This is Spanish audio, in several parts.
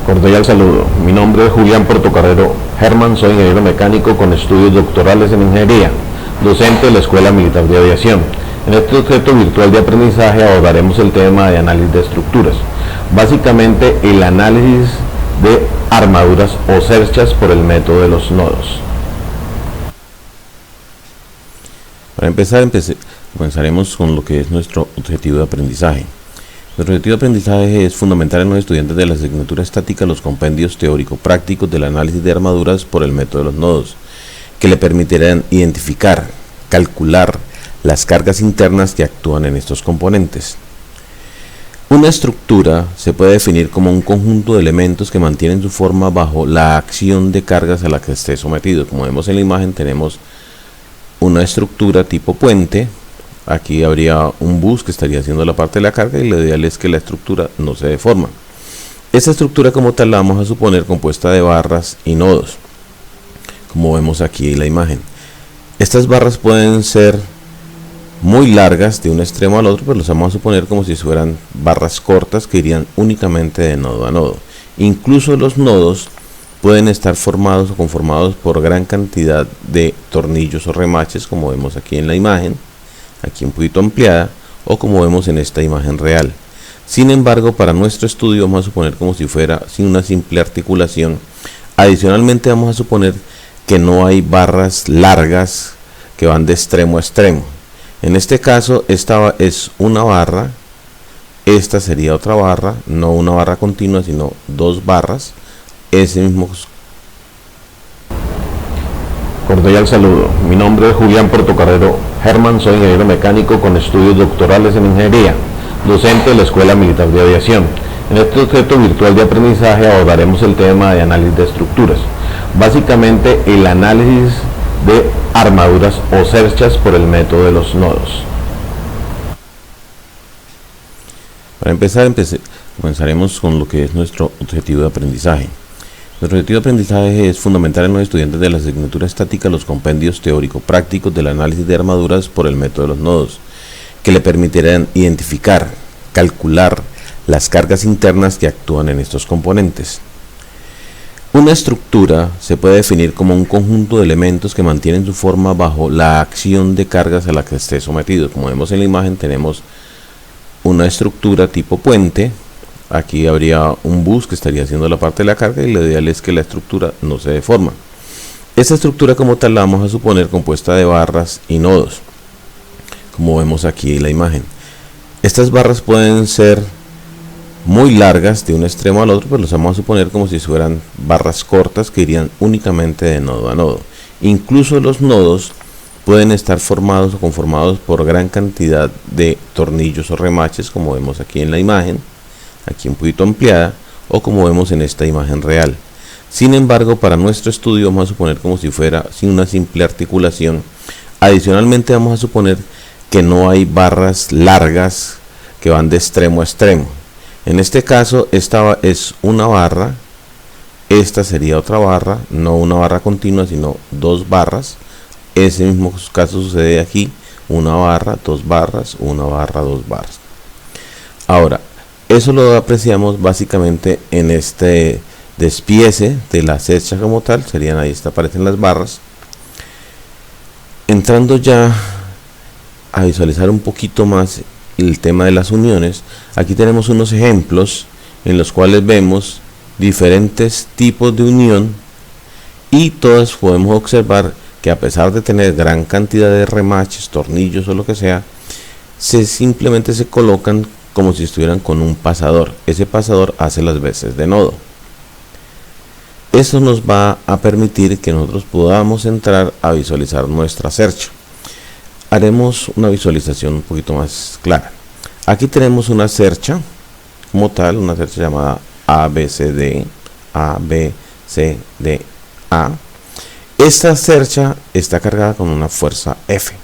Cordial saludo. Mi nombre es Julián Portocarrero Germán, soy ingeniero mecánico con estudios doctorales en ingeniería, docente de la Escuela Militar de Aviación. En este objeto virtual de aprendizaje abordaremos el tema de análisis de estructuras, básicamente el análisis de armaduras o cerchas por el método de los nodos. Para empezar, comenzaremos con lo que es nuestro objetivo de aprendizaje. Nuestro objetivo de aprendizaje es fundamentar en los estudiantes de la asignatura estática los compendios teórico-prácticos del análisis de armaduras por el método de los nodos, que le permitirán identificar, calcular las cargas internas que actúan en estos componentes. Una estructura se puede definir como un conjunto de elementos que mantienen su forma bajo la acción de cargas a la que esté sometido. Como vemos en la imagen, tenemos una estructura tipo puente. Aquí habría un bus que estaría haciendo la parte de la carga y lo ideal es que la estructura no se deforma. Esta estructura como tal la vamos a suponer compuesta de barras y nodos, como vemos aquí en la imagen. Estas barras pueden ser muy largas de un extremo al otro, pero los vamos a suponer como si fueran barras cortas que irían únicamente de nodo a nodo. Incluso los nodos pueden estar formados o conformados por gran cantidad de tornillos o remaches, como vemos aquí en la imagen, aquí un poquito ampliada, o como vemos en esta imagen real. Sin embargo, para nuestro estudio vamos a suponer como si fuera sin una simple articulación. Adicionalmente vamos a suponer que no hay barras largas que van de extremo a extremo. En este caso, esta es una barra, esta sería otra barra, no una barra continua, sino dos barras. Ese mismo. Cordial saludo. Mi nombre es Julián Portocarrero Germán, soy ingeniero mecánico con estudios doctorales en ingeniería, docente de la Escuela Militar de Aviación. En este objeto virtual de aprendizaje abordaremos el tema de análisis de estructuras, básicamente el análisis de armaduras o cerchas por el método de los nodos. Para empezar, comenzaremos con lo que es nuestro objetivo de aprendizaje. Nuestro objetivo de aprendizaje es fundamentar en los estudiantes de la asignatura estática los compendios teórico-prácticos del análisis de armaduras por el método de los nodos, que le permitirán identificar, calcular las cargas internas que actúan en estos componentes. Una estructura se puede definir como un conjunto de elementos que mantienen su forma bajo la acción de cargas a la que esté sometido. Como vemos en la imagen, tenemos una estructura tipo puente. Aquí habría un bus que estaría haciendo la parte de la carga y lo ideal es que la estructura no se deforma. Esta estructura como tal la vamos a suponer compuesta de barras y nodos, como vemos aquí en la imagen. Estas barras pueden ser muy largas de un extremo al otro, pero los vamos a suponer como si fueran barras cortas que irían únicamente de nodo a nodo. Incluso los nodos pueden estar formados o conformados por gran cantidad de tornillos o remaches, como vemos aquí en la imagen, aquí un poquito ampliada, o como vemos en esta imagen real. Sin embargo, para nuestro estudio vamos a suponer como si fuera sin una simple articulación. Adicionalmente vamos a suponer que no hay barras largas que van de extremo a extremo. En este caso, esta es una barra, esta sería otra barra, no una barra continua, sino dos barras. Ese mismo caso sucede aquí, una barra, dos barras, una barra, dos barras. Ahora, eso lo apreciamos básicamente en este despiece de la cercha como tal, serían ahí aparecen las barras. Entrando ya a visualizar un poquito más el tema de las uniones, aquí tenemos unos ejemplos en los cuales vemos diferentes tipos de unión y todas podemos observar que a pesar de tener gran cantidad de remaches, tornillos o lo que sea, simplemente se colocan como si estuvieran con un pasador. Ese pasador hace las veces de nodo. Eso nos va a permitir que nosotros podamos entrar a visualizar nuestra cercha. Haremos una visualización un poquito más clara. Aquí tenemos una cercha como tal, una cercha llamada ABCD. Esta cercha está cargada con una fuerza F.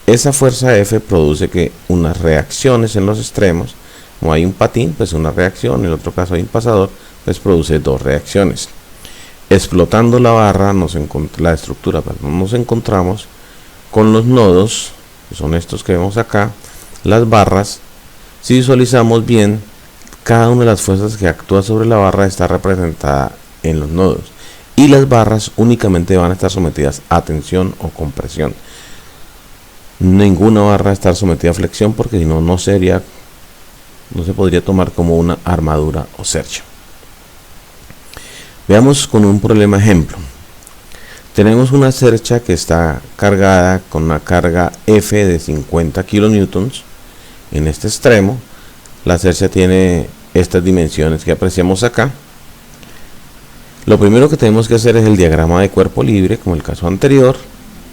Esa fuerza F produce que unas reacciones en los extremos, como hay un patín, pues una reacción, en el otro caso hay un pasador, pues produce dos reacciones. Explotando la barra, la estructura, nos encontramos con los nodos, que son estos que vemos acá, las barras. Si visualizamos bien, cada una de las fuerzas que actúa sobre la barra está representada en los nodos, y las barras únicamente van a estar sometidas a tensión o compresión. Ninguna barra va a estar sometida a flexión, porque si no, no se podría tomar como una armadura o cercha. Veamos con un problema ejemplo. Tenemos una cercha que está cargada con una carga F de 50 kilonewtons en este extremo. La cercha tiene estas dimensiones que apreciamos acá. Lo primero que tenemos que hacer es el diagrama de cuerpo libre, como el caso anterior.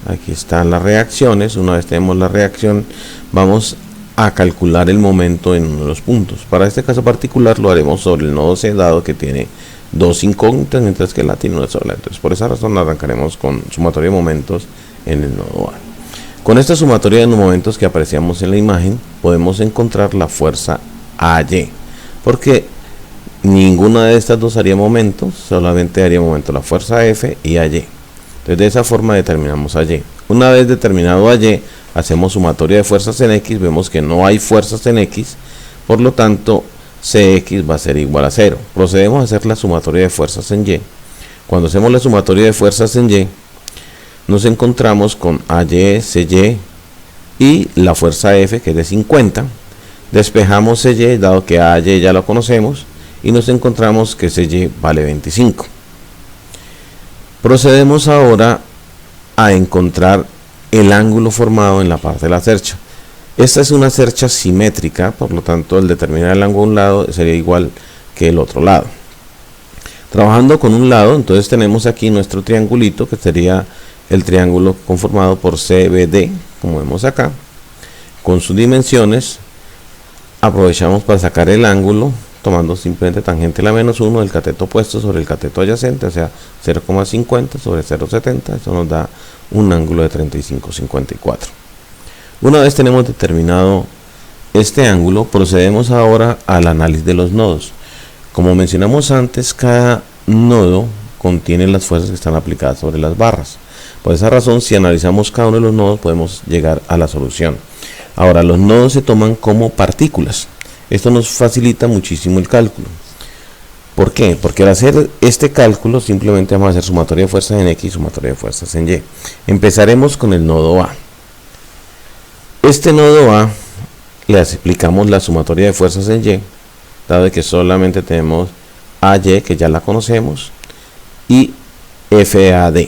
Aquí están las reacciones. Una vez tenemos la reacción, vamos a calcular el momento en uno de los puntos. Para este caso particular lo haremos sobre el nodo C, dado que tiene dos incógnitas, mientras que la tiene una sola. Entonces, por esa razón arrancaremos con sumatoria de momentos en el nodo A. Con esta sumatoria de momentos que apreciamos en la imagen, podemos encontrar la fuerza AY, porque ninguna de estas dos haría momentos, solamente haría momento la fuerza F y AY. Entonces, de esa forma determinamos AY. Una vez determinado AY, hacemos sumatoria de fuerzas en X, vemos que no hay fuerzas en X, por lo tanto Cx va a ser igual a 0. Procedemos a hacer la sumatoria de fuerzas en Y. Cuando hacemos la sumatoria de fuerzas en Y, nos encontramos con AY, CY y la fuerza F, que es de 50. Despejamos CY, dado que AY ya lo conocemos, y nos encontramos que CY vale 25. Procedemos ahora a encontrar el ángulo formado en la parte de la cercha. Esta es una cercha simétrica, por lo tanto el determinar el ángulo de un lado sería igual que el otro lado. Trabajando con un lado, entonces tenemos aquí nuestro triangulito, que sería el triángulo conformado por CBD, como vemos acá, con sus dimensiones. Aprovechamos para sacar el ángulo, tomando simplemente tangente la menos 1 del cateto opuesto sobre el cateto adyacente, o sea 0,50 sobre 0,70, eso nos da un ángulo de 35,54. Una vez tenemos determinado este ángulo, procedemos ahora al análisis de los nodos. Como mencionamos antes, cada nodo contiene las fuerzas que están aplicadas sobre las barras. Por esa razón, si analizamos cada uno de los nodos, podemos llegar a la solución. Ahora, los nodos se toman como partículas. Esto nos facilita muchísimo el cálculo. ¿Por qué? Porque al hacer este cálculo, simplemente vamos a hacer sumatoria de fuerzas en X y sumatoria de fuerzas en Y. Empezaremos con el nodo A. Este nodo A le aplicamos la sumatoria de fuerzas en Y, dado que solamente tenemos AY, que ya la conocemos, y FAD.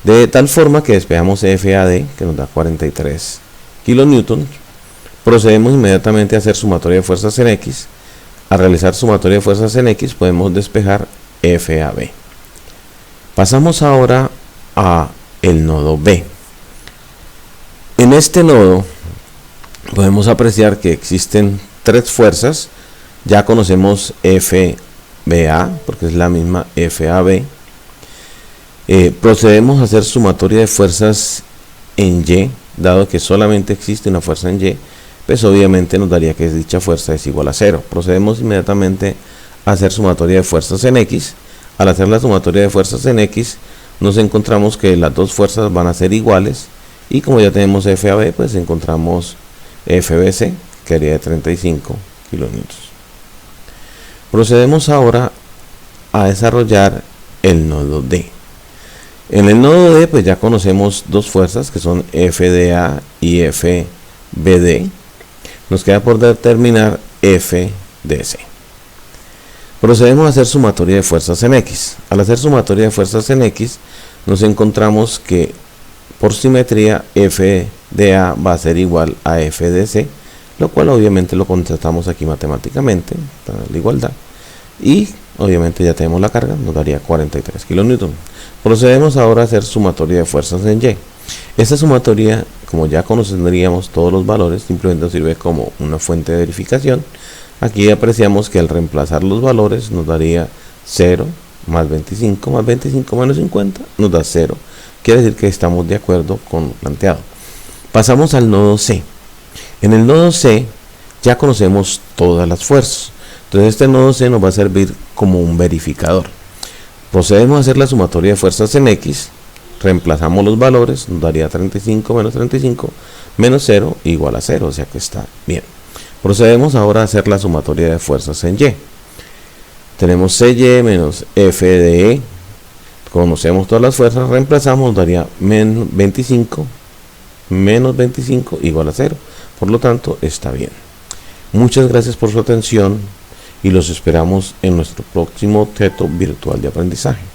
De tal forma que despejamos FAD, que nos da 43 kilonewtons. Procedemos inmediatamente a hacer sumatoria de fuerzas en X. Al realizar sumatoria de fuerzas en X, podemos despejar FAB. Pasamos ahora a el nodo B. En este nodo podemos apreciar que existen tres fuerzas. Ya conocemos FBA, porque es la misma FAB. Procedemos a hacer sumatoria de fuerzas en Y, dado que solamente existe una fuerza en Y, pues obviamente nos daría que dicha fuerza es igual a 0. Procedemos inmediatamente a hacer sumatoria de fuerzas en X. Al hacer la sumatoria de fuerzas en X, nos encontramos que las dos fuerzas van a ser iguales, y como ya tenemos FAB, pues encontramos FBC, que haría de 35 kilonewtons. Procedemos ahora a desarrollar el nodo D. En el nodo D, pues ya conocemos dos fuerzas, que son FDA y FBD. Nos queda por determinar FDC. Procedemos a hacer sumatoria de fuerzas en X. Al hacer sumatoria de fuerzas en X, nos encontramos que por simetría FDA va a ser igual a FDC, lo cual obviamente lo contrastamos aquí matemáticamente, la igualdad, y obviamente ya tenemos la carga, nos daría 43 kilonewtons. Procedemos ahora a hacer sumatoria de fuerzas en Y. Esta sumatoria, como ya conoceríamos todos los valores, simplemente nos sirve como una fuente de verificación. Aquí apreciamos que al reemplazar los valores nos daría 0 más 25 menos 50 nos da 0. Quiere decir que estamos de acuerdo con lo planteado. Pasamos al nodo C. En el nodo C ya conocemos todas las fuerzas. Entonces este nodo C nos va a servir como un verificador. Procedemos a hacer la sumatoria de fuerzas en X. Reemplazamos los valores, nos daría 35 menos 0 igual a 0, o sea que está bien. Procedemos ahora a hacer la sumatoria de fuerzas en Y. Tenemos CY menos FDE. Conocemos todas las fuerzas, reemplazamos, daría menos 25 igual a 0. Por lo tanto, está bien. Muchas gracias por su atención y los esperamos en nuestro próximo objeto virtual de aprendizaje.